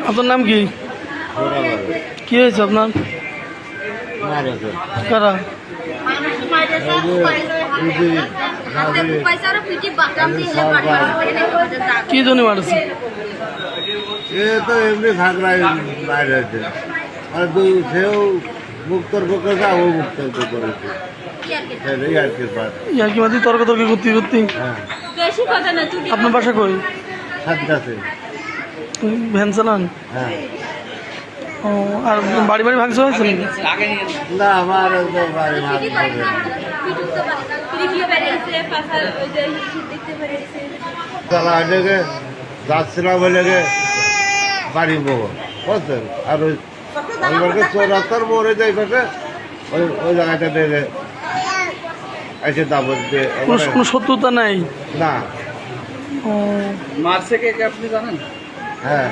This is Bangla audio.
আপনার নাম কি? কি হয়েছে আপনার? কারা? কি জন্য মারছে? এ তো এমনি ঝাগড়ায় বাইরে হয়েছে, আর সেও মুক্তর পক্ষে যা ও মুক্ত করেছে। ইয়ার্কি মাঝে তর্কাতর্কি করতে করতে। হ্যাঁ, আপনার বাসা কই? সাতটাতে। ভ্যান চালান? হ্যাঁ। ও, আর বাড়ি বাড়ি ভাঙচুর হয়েছে নাকি? না, আমার বাড়ি মাছ চালা লেগে যাচ্ছিলাম লেগে বাড়ি বউ বুঝছেন। আর ওই রাস্তার মোড়ে যাই পাশে ওই ওই জায়গাটা লেগে এসে দাবত দিয়ে। কোনো শত্রুতা নাই? না। ও, মারছে কে আপনি জানেন? হ্যাঁ।